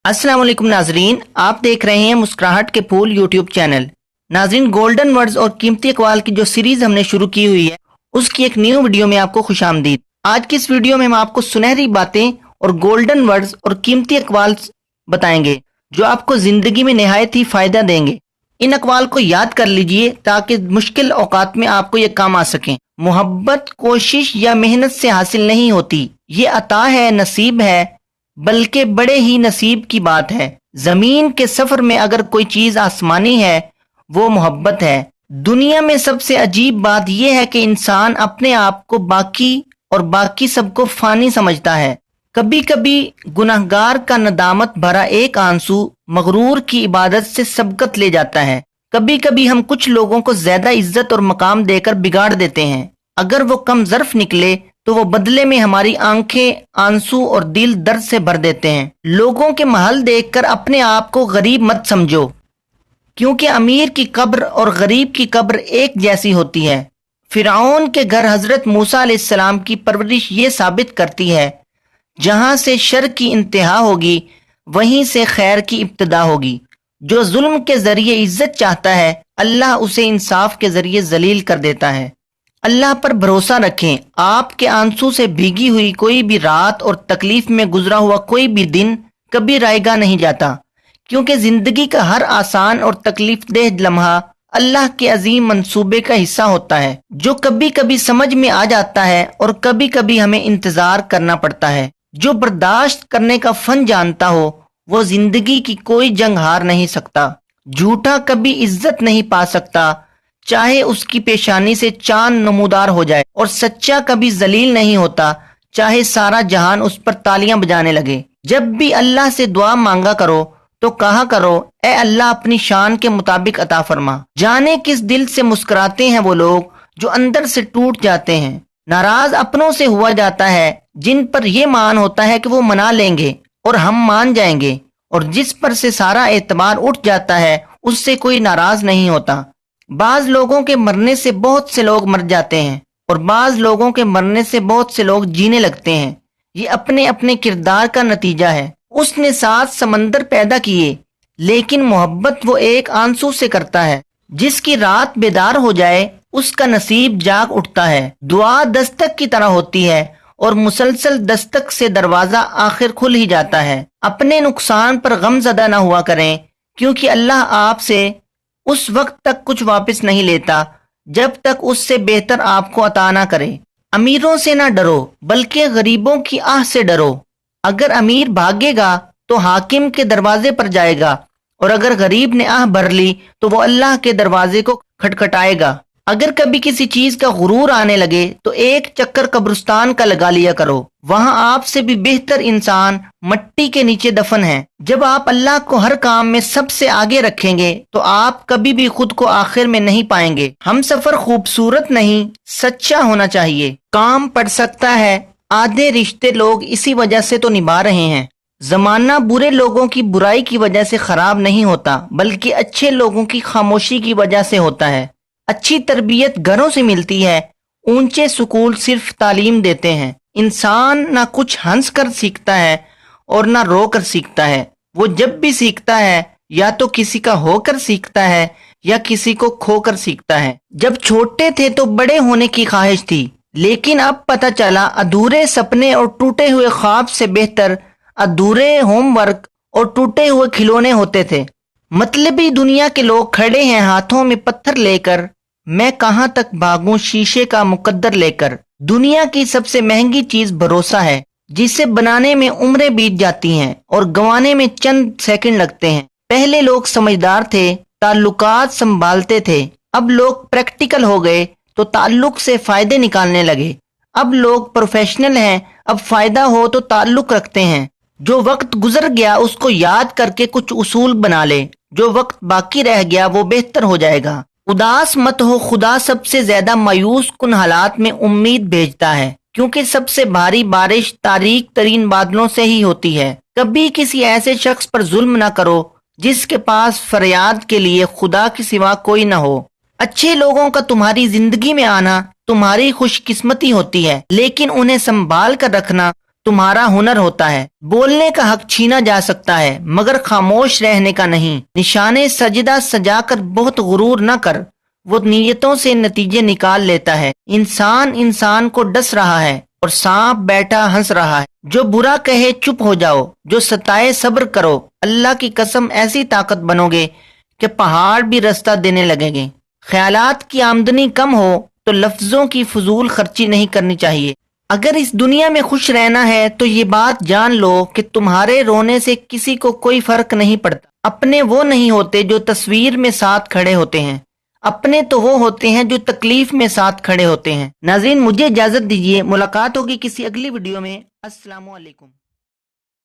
अस्सलाम वालेकुम नाजरीन, आप देख रहे हैं मुस्कुराहट के फूल यूट्यूब चैनल। नाजरीन, गोल्डन वर्ड्स और कीमती अक़वाल की जो सीरीज हमने शुरू की हुई है उसकी एक न्यू वीडियो में आपको खुशामदीद। आज की इस वीडियो में हम आपको सुनहरी बातें और गोल्डन वर्ड्स और कीमती अक़वाल बताएंगे जो आपको जिंदगी में निहायत ही फायदा देंगे। इन अक़वाल को याद कर लीजिए ताकि मुश्किल औकात में आपको ये काम आ सकें। मोहब्बत कोशिश या मेहनत से हासिल नहीं होती, ये अता है, नसीब है, बल्कि बड़े ही नसीब की बात है। जमीन के सफर में अगर कोई चीज आसमानी है वो मोहब्बत है। दुनिया में सबसे अजीब बात यह है कि इंसान अपने आप को बाकी और बाकी सबको फानी समझता है। कभी कभी गुनहगार का नदामत भरा एक आंसू मगरूर की इबादत से सबकत ले जाता है। कभी कभी हम कुछ लोगों को ज्यादा इज्जत और मकाम देकर बिगाड़ देते हैं। अगर वो कम ज़र्फ निकले तो वो बदले में हमारी आंखें आंसू और दिल दर्द से भर देते हैं। लोगों के महल देखकर अपने आप को गरीब मत समझो, क्योंकि अमीर की कब्र और गरीब की कब्र एक जैसी होती है। फिरौन के घर हजरत मूसा अलैहिस्सलाम की परवरिश ये साबित करती है, जहां से शर की इंतहा होगी वहीं से खैर की इब्तिदा होगी। जो जुल्म के जरिए इज्जत चाहता है, अल्लाह उसे इंसाफ के जरिए जलील कर देता है। अल्लाह पर भरोसा रखें। आपके आंसू से भीगी हुई कोई भी रात और तकलीफ में गुजरा हुआ कोई भी दिन कभी रायगा नहीं जाता, क्योंकि जिंदगी का हर आसान और तकलीफ देह लम्हा अल्लाह के अजीम मंसूबे का हिस्सा होता है, जो कभी कभी समझ में आ जाता है और कभी कभी हमें इंतजार करना पड़ता है। जो बर्दाश्त करने का फन जानता हो वो जिंदगी की कोई जंग हार नहीं सकता। झूठा कभी इज्जत नहीं पा सकता, चाहे उसकी पेशानी से चांद नमूदार हो जाए, और सच्चा कभी जलील नहीं होता, चाहे सारा जहान उस पर तालियां बजाने लगे। जब भी अल्लाह से दुआ मांगा करो तो कहा करो, ए अल्लाह अपनी शान के मुताबिक अता फरमा। जाने किस दिल से मुस्कुराते हैं वो लोग जो अंदर से टूट जाते हैं। नाराज अपनों से हुआ जाता है जिन पर यह मान होता है कि वो मना लेंगे और हम मान जाएंगे, और जिस पर से सारा एतबार उठ जाता है उससे कोई नाराज नहीं होता। बाज लोगों के मरने से बहुत से लोग मर जाते हैं और बाज लोगों के मरने से बहुत से लोग जीने लगते हैं। ये अपने अपने किरदार का नतीजा है। उसने 7 समंदर पैदा किए, लेकिन मोहब्बत वो एक आंसू से करता है। जिसकी रात बेदार हो जाए उसका नसीब जाग उठता है। दुआ दस्तक की तरह होती है और मुसलसल दस्तक से दरवाजा आखिर खुल ही जाता है। अपने नुकसान पर गमज़दा ना हुआ करें, क्योंकि अल्लाह आपसे उस वक्त तक कुछ वापस नहीं लेता जब तक उससे बेहतर आपको अता ना करे। अमीरों से ना डरो, बल्कि गरीबों की आह से डरो। अगर अमीर भागेगा तो हाकिम के दरवाजे पर जाएगा, और अगर गरीब ने आह भर ली तो वो अल्लाह के दरवाजे को खटखटाएगा। अगर कभी किसी चीज का गुरूर आने लगे तो एक चक्कर कब्रिस्तान का लगा लिया करो, वहां आपसे भी बेहतर इंसान मट्टी के नीचे दफन है। जब आप अल्लाह को हर काम में सबसे आगे रखेंगे तो आप कभी भी खुद को आखिर में नहीं पाएंगे। हम सफर खूबसूरत नहीं सच्चा होना चाहिए। काम पड़ सकता है, आधे रिश्ते लोग इसी वजह से तो निभा रहे हैं। जमाना बुरे लोगों की बुराई की वजह से खराब नहीं होता, बल्कि अच्छे लोगों की खामोशी की वजह से होता है। अच्छी तरबियत घरों से मिलती है, ऊंचे स्कूल सिर्फ तालीम देते हैं। इंसान ना कुछ हंस कर सीखता है और ना रो कर सीखता है। वो जब भी सीखता है या तो किसी का होकर सीखता है या किसी को खोकर सीखता है। जब छोटे थे तो बड़े होने की ख्वाहिश थी, लेकिन अब पता चला अधूरे सपने और टूटे हुए ख्वाब से बेहतर अधूरे होमवर्क और टूटे हुए खिलौने होते थे। मतलबी दुनिया के लोग खड़े हैं हाथों में पत्थर लेकर, मैं कहां तक भागूं शीशे का मुकद्दर लेकर। दुनिया की सबसे महंगी चीज भरोसा है, जिसे बनाने में उम्रें बीत जाती हैं और गंवाने में चंद सेकंड लगते हैं। पहले लोग समझदार थे, ताल्लुकात संभालते थे। अब लोग प्रैक्टिकल हो गए तो ताल्लुक से फायदे निकालने लगे। अब लोग प्रोफेशनल हैं, अब फायदा हो तो ताल्लुक रखते हैं। जो वक्त गुजर गया उसको याद करके कुछ उसूल बना ले, जो वक्त बाकी रह गया वो बेहतर हो जाएगा। उदास मत हो, खुदा सबसे ज्यादा मायूस कुन हालात में उम्मीद भेजता है, क्योंकि सबसे भारी बारिश तारीक तरीन बादलों से ही होती है। कभी किसी ऐसे शख्स पर जुल्म ना करो जिसके पास फरियाद के लिए खुदा के सिवा कोई ना हो। अच्छे लोगों का तुम्हारी जिंदगी में आना तुम्हारी खुशकिस्मती होती है, लेकिन उन्हें संभाल कर रखना तुम्हारा हुनर होता है। बोलने का हक छीना जा सकता है मगर खामोश रहने का नहीं। निशाने सजदा सजाकर बहुत गुरूर न कर, वो नीयतों से नतीजे निकाल लेता है। इंसान इंसान को डस रहा है और सांप बैठा हंस रहा है। जो बुरा कहे चुप हो जाओ, जो सताए सब्र करो। अल्लाह की कसम ऐसी ताकत बनोगे कि पहाड़ भी रास्ता देने लगेंगे। ख्यालात की आमदनी कम हो तो लफ्जों की फजूल खर्ची नहीं करनी चाहिए। अगर इस दुनिया में खुश रहना है तो ये बात जान लो कि तुम्हारे रोने से किसी को कोई फर्क नहीं पड़ता। अपने वो नहीं होते जो तस्वीर में साथ खड़े होते हैं, अपने तो वो होते हैं जो तकलीफ में साथ खड़े होते हैं। नाज़रीन, मुझे इजाजत दीजिए, मुलाकात होगी किसी अगली वीडियो में। अस्सलामु अलैकुम।